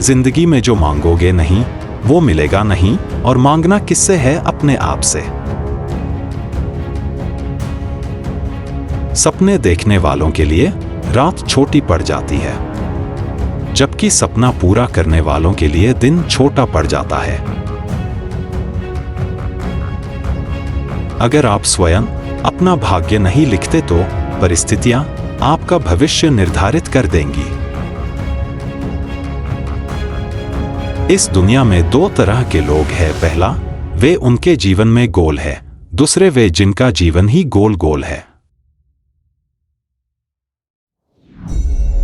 जिंदगी में जो मांगोगे नहीं वो मिलेगा नहीं, और मांगना किससे है? अपने आप से। सपने देखने वालों के लिए रात छोटी पड़ जाती है, जबकि सपना पूरा करने वालों के लिए दिन छोटा पड़ जाता है। अगर आप स्वयं अपना भाग्य नहीं लिखते तो परिस्थितियां आपका भविष्य निर्धारित कर देंगी। इस दुनिया में दो तरह के लोग हैं। पहला, वे उनके जीवन में गोल है। दूसरे, वे जिनका जीवन ही गोल गोल है।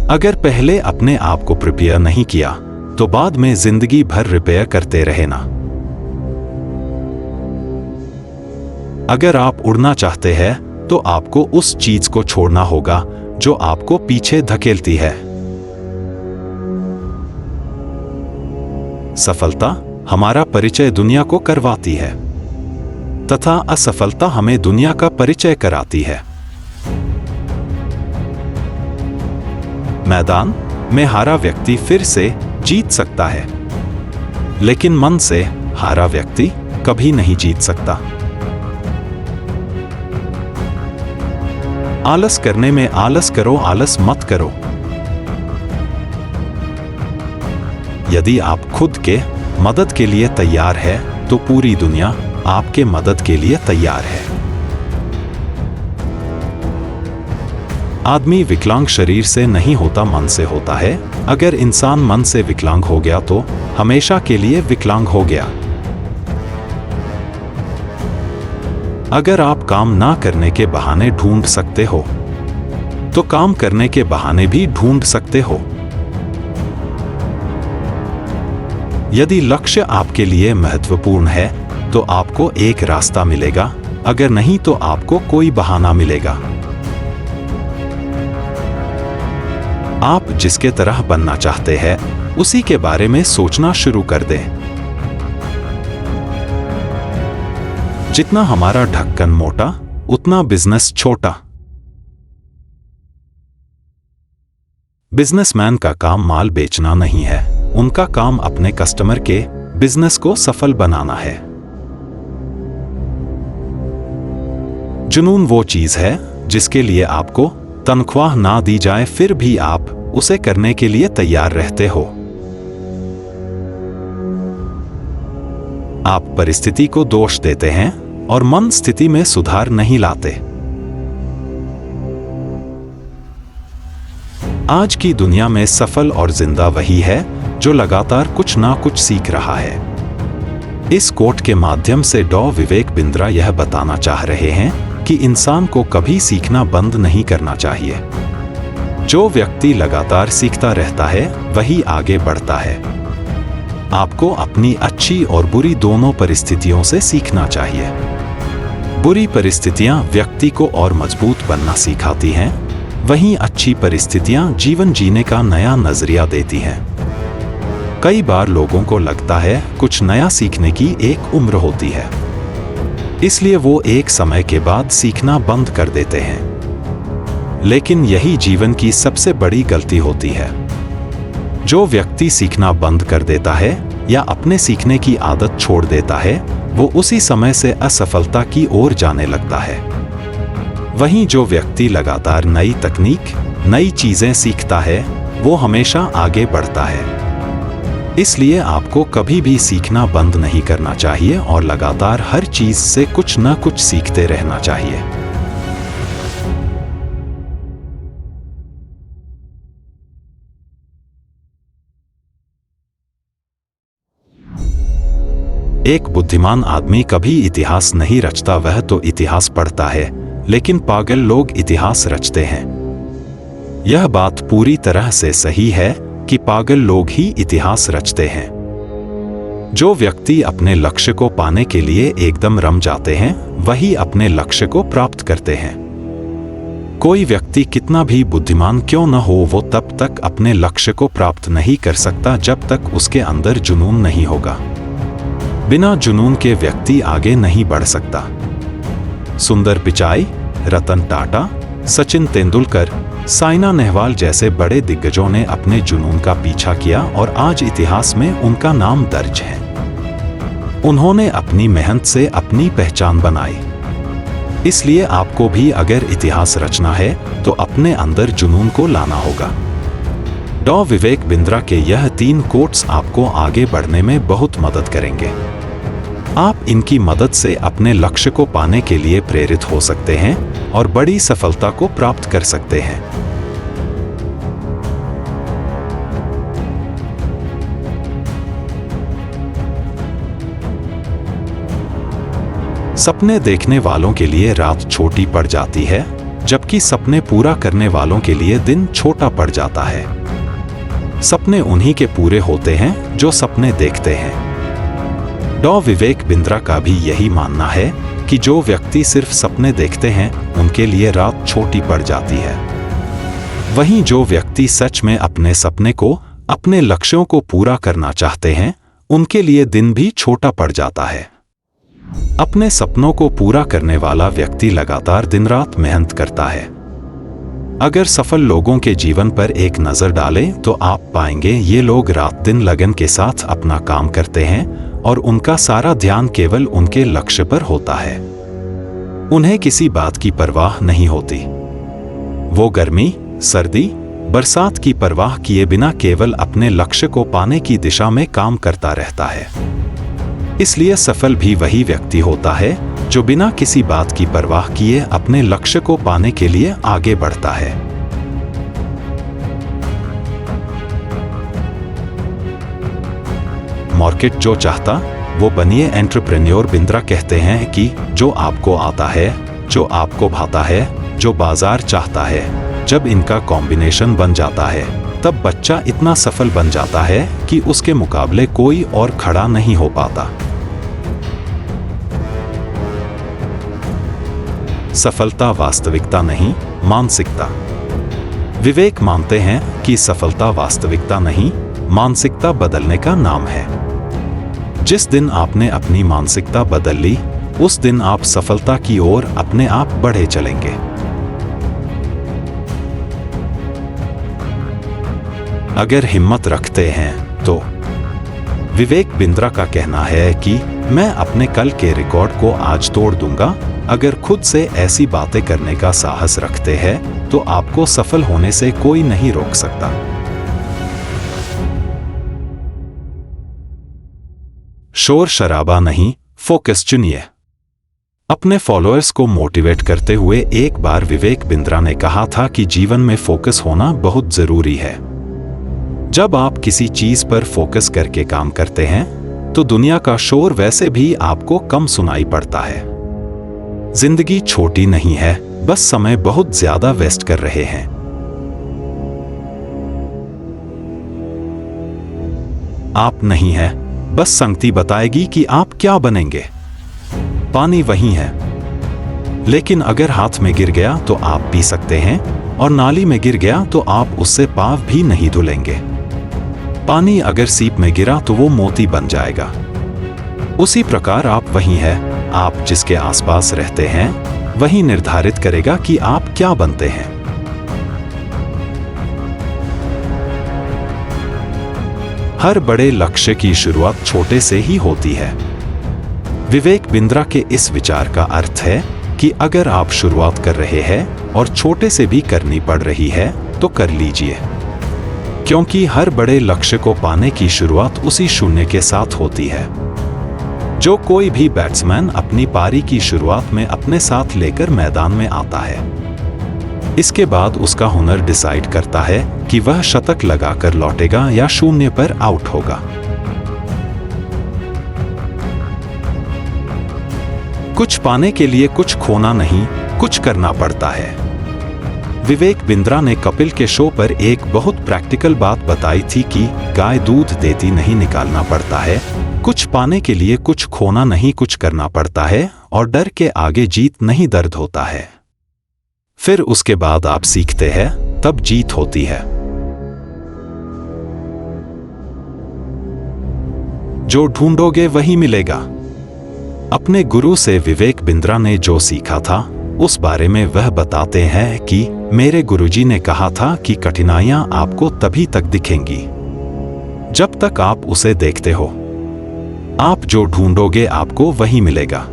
अगर पहले अपने आप को प्रिपेयर नहीं किया तो बाद में जिंदगी भर रिपेयर करते रहना। अगर आप उड़ना चाहते हैं तो आपको उस चीज को छोड़ना होगा जो आपको पीछे धकेलती है। सफलता हमारा परिचय दुनिया को करवाती है तथा असफलता हमें दुनिया का परिचय कराती है। मैदान में हारा व्यक्ति फिर से जीत सकता है, लेकिन मन से हारा व्यक्ति कभी नहीं जीत सकता। आलस करने में आलस करो, आलस मत करो। यदि आप खुद के मदद के लिए तैयार है तो पूरी दुनिया आपके मदद के लिए तैयार है। आदमी विकलांग शरीर से नहीं होता, मन से होता है। अगर इंसान मन से विकलांग हो गया तो हमेशा के लिए विकलांग हो गया। अगर आप काम ना करने के बहाने ढूंढ सकते हो तो काम करने के बहाने भी ढूंढ सकते हो। यदि लक्ष्य आपके लिए महत्वपूर्ण है तो आपको एक रास्ता मिलेगा, अगर नहीं तो आपको कोई बहाना मिलेगा। आप जिसके तरह बनना चाहते हैं उसी के बारे में सोचना शुरू कर दें। जितना हमारा ढक्कन मोटा उतना बिजनेस छोटा। बिजनेसमैन का काम माल बेचना नहीं है, उनका काम अपने कस्टमर के बिजनेस को सफल बनाना है। जुनून वो चीज है जिसके लिए आपको तनख्वाह ना दी जाए फिर भी आप उसे करने के लिए तैयार रहते हो। आप परिस्थिति को दोष देते हैं और मन स्थिति में सुधार नहीं लाते। आज की दुनिया में सफल और जिंदा वही है जो लगातार कुछ ना कुछ सीख रहा है। इस कोट के माध्यम से डॉ विवेक बिंद्रा यह बताना चाह रहे हैं कि इंसान को कभी सीखना बंद नहीं करना चाहिए। जो व्यक्ति लगातार सीखता रहता है वही आगे बढ़ता है। आपको अपनी अच्छी और बुरी दोनों परिस्थितियों से सीखना चाहिए। बुरी परिस्थितियां व्यक्ति को और मजबूत बनना सिखाती हैं, वहीं अच्छी परिस्थितियां जीवन जीने का नया नजरिया देती हैं। कई बार लोगों को लगता है कुछ नया सीखने की एक उम्र होती है, इसलिए वो एक समय के बाद सीखना बंद कर देते हैं। लेकिन यही जीवन की सबसे बड़ी गलती होती है। जो व्यक्ति सीखना बंद कर देता है या अपने सीखने की आदत छोड़ देता है वो उसी समय से असफलता की ओर जाने लगता है। वहीं जो व्यक्ति लगातार नई तकनीक, नई चीजें सीखता है वो हमेशा आगे बढ़ता है। इसलिए आपको कभी भी सीखना बंद नहीं करना चाहिए और लगातार हर चीज से कुछ न कुछ सीखते रहना चाहिए। एक बुद्धिमान आदमी कभी इतिहास नहीं रचता, वह तो इतिहास पढ़ता है, लेकिन पागल लोग इतिहास रचते हैं। यह बात पूरी तरह से सही है कि पागल लोग ही इतिहास रचते हैं। जो व्यक्ति अपने लक्ष्य को पाने के लिए एकदम रम जाते हैं वही अपने लक्ष्य को प्राप्त करते हैं। कोई व्यक्ति कितना भी बुद्धिमान क्यों न हो वो तब तक अपने लक्ष्य को प्राप्त नहीं कर सकता जब तक उसके अंदर जुनून नहीं होगा। बिना जुनून के व्यक्ति आगे नहीं बढ़ सकता। सुंदर पिचाई, रतन टाटा, सचिन तेंदुलकर साइना नेहवाल जैसे बड़े दिग्गजों ने अपने जुनून का पीछा किया और आज इतिहास में उनका नाम दर्ज है। उन्होंने अपनी मेहनत से अपनी पहचान बनाई। इसलिए आपको भी अगर इतिहास रचना है तो अपने अंदर जुनून को लाना होगा। डॉ विवेक बिंद्रा के यह 3 कोट्स आपको आगे बढ़ने में बहुत मदद करेंगे। आप इनकी मदद से अपने लक्ष्य को पाने के लिए प्रेरित हो सकते हैं और बड़ी सफलता को प्राप्त कर सकते हैं। सपने देखने वालों के लिए रात छोटी पड़ जाती है, जबकि सपने पूरा करने वालों के लिए दिन छोटा पड़ जाता है। सपने उन्हीं के पूरे होते हैं जो सपने देखते हैं। डॉ विवेक बिंद्रा का भी यही मानना है कि जो व्यक्ति सिर्फ सपने देखते हैं उनके लिए रात छोटी पड़ जाती है। वहीं जो व्यक्ति सच में अपने सपने को, अपने लक्ष्यों को पूरा करना चाहते हैं, उनके लिए दिन भी छोटा पड़ जाता है। अपने सपनों को पूरा करने वाला व्यक्ति लगातार दिन रात मेहनत करता है। अगर सफल लोगों के जीवन पर एक नजर डालें तो आप पाएंगे ये लोग रात दिन लगन के साथ अपना काम करते हैं और उनका सारा ध्यान केवल उनके लक्ष्य पर होता है। उन्हें किसी बात की परवाह नहीं होती। वो गर्मी, सर्दी, बरसात की परवाह किए बिना केवल अपने लक्ष्य को पाने की दिशा में काम करता रहता है। इसलिए सफल भी वही व्यक्ति होता है जो बिना किसी बात की परवाह किए अपने लक्ष्य को पाने के लिए आगे बढ़ता है। मार्केट जो चाहता वो बनिए एंटरप्रेन्योर बिंद्रा कहते हैं कि जो आपको आता है, जो आपको भाता है, जो बाजार चाहता है, जब इनका कॉम्बिनेशन बन जाता है तब बच्चा इतना सफल बन जाता है कि उसके मुकाबले कोई और खड़ा नहीं हो पाता। सफलता वास्तविकता नहीं, मानसिकता। विवेक मानते हैं कि सफलता वास्तविकता नहीं, मानसिकता बदलने का नाम है। जिस दिन आपने अपनी मानसिकता बदल ली, उस दिन आप सफलता की ओर अपने आप बढ़े चलेंगे। अगर हिम्मत रखते हैं तो विवेक बिंद्रा का कहना है कि मैं अपने कल के रिकॉर्ड को आज तोड़ दूंगा। अगर खुद से ऐसी बातें करने का साहस रखते हैं तो आपको सफल होने से कोई नहीं रोक सकता। शोर शराबा नहीं, फोकस चुनिए। अपने फॉलोअर्स को मोटिवेट करते हुए एक बार विवेक बिंद्रा ने कहा था कि जीवन में फोकस होना बहुत जरूरी है। जब आप किसी चीज पर फोकस करके काम करते हैं तो दुनिया का शोर वैसे भी आपको कम सुनाई पड़ता है। जिंदगी छोटी नहीं है, बस समय बहुत ज्यादा वेस्ट कर रहे हैं। आप नहीं है, बस संगति बताएगी कि आप क्या बनेंगे। पानी वही है, लेकिन अगर हाथ में गिर गया तो आप पी सकते हैं और नाली में गिर गया तो आप उससे पाँव भी नहीं धुलेंगे। पानी अगर सीप में गिरा तो वो मोती बन जाएगा। उसी प्रकार आप वही है, आप जिसके आसपास रहते हैं वही निर्धारित करेगा कि आप क्या बनते हैं। हर बड़े लक्ष्य की शुरुआत छोटे से ही होती है। विवेक बिंद्रा के इस विचार का अर्थ है कि अगर आप शुरुआत कर रहे हैं और छोटे से भी करनी पड़ रही है तो कर लीजिए, क्योंकि हर बड़े लक्ष्य को पाने की शुरुआत उसी शून्य के साथ होती है जो कोई भी बैट्समैन अपनी पारी की शुरुआत में अपने साथ लेकर मैदान में आता है। इसके बाद उसका हुनर डिसाइड करता है कि वह शतक लगाकर लौटेगा या शून्य पर आउट होगा। कुछ पाने के लिए कुछ खोना नहीं, कुछ करना पड़ता है। विवेक बिंद्रा ने कपिल के शो पर एक बहुत प्रैक्टिकल बात बताई थी कि गाय दूध देती नहीं, निकालना पड़ता है। कुछ पाने के लिए कुछ खोना नहीं, कुछ करना पड़ता है और डर के आगे जीत नहीं, दर्द होता है। फिर उसके बाद आप सीखते हैं, तब जीत होती है। जो ढूंढोगे वही मिलेगा। अपने गुरु से विवेक बिंद्रा ने जो सीखा था उस बारे में वह बताते हैं कि मेरे गुरुजी ने कहा था कि कठिनाइयां आपको तभी तक दिखेंगी जब तक आप उसे देखते हो। आप जो ढूंढोगे आपको वही मिलेगा।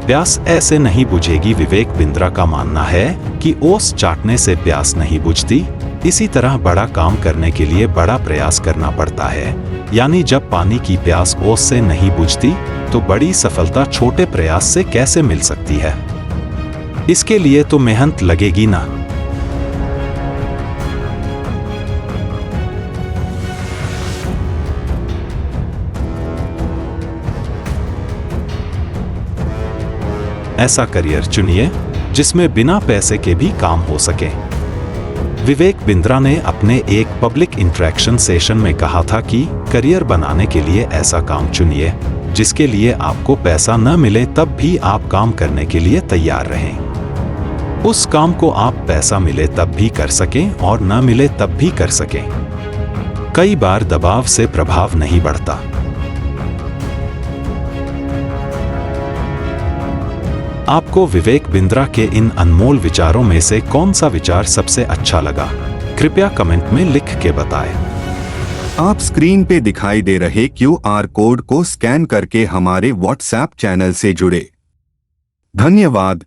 प्यास ऐसे नहीं बुझेगी। विवेक बिंद्रा का मानना है कि ओस चाटने से प्यास नहीं बुझती। इसी तरह बड़ा काम करने के लिए बड़ा प्रयास करना पड़ता है। यानी जब पानी की प्यास ओस से नहीं बुझती तो बड़ी सफलता छोटे प्रयास से कैसे मिल सकती है। इसके लिए तो मेहनत लगेगी ना। ऐसा करियर चुनिए जिसमें बिना पैसे के भी काम हो सके। विवेक बिंद्रा ने अपने एक पब्लिक इंटरेक्शन सेशन में कहा था कि करियर बनाने के लिए ऐसा काम चुनिए जिसके लिए आपको पैसा न मिले तब भी आप काम करने के लिए तैयार रहें। उस काम को आप पैसा मिले तब भी कर सकें और न मिले तब भी कर सकें। कई बार दबाव से प्रभाव नहीं बढ़ता। आपको विवेक बिंद्रा के इन अनमोल विचारों में से कौन सा विचार सबसे अच्छा लगा? कृपया कमेंट में लिख के बताएं। आप स्क्रीन पे दिखाई दे रहे QR कोड को स्कैन करके हमारे WhatsApp चैनल से जुड़े। धन्यवाद।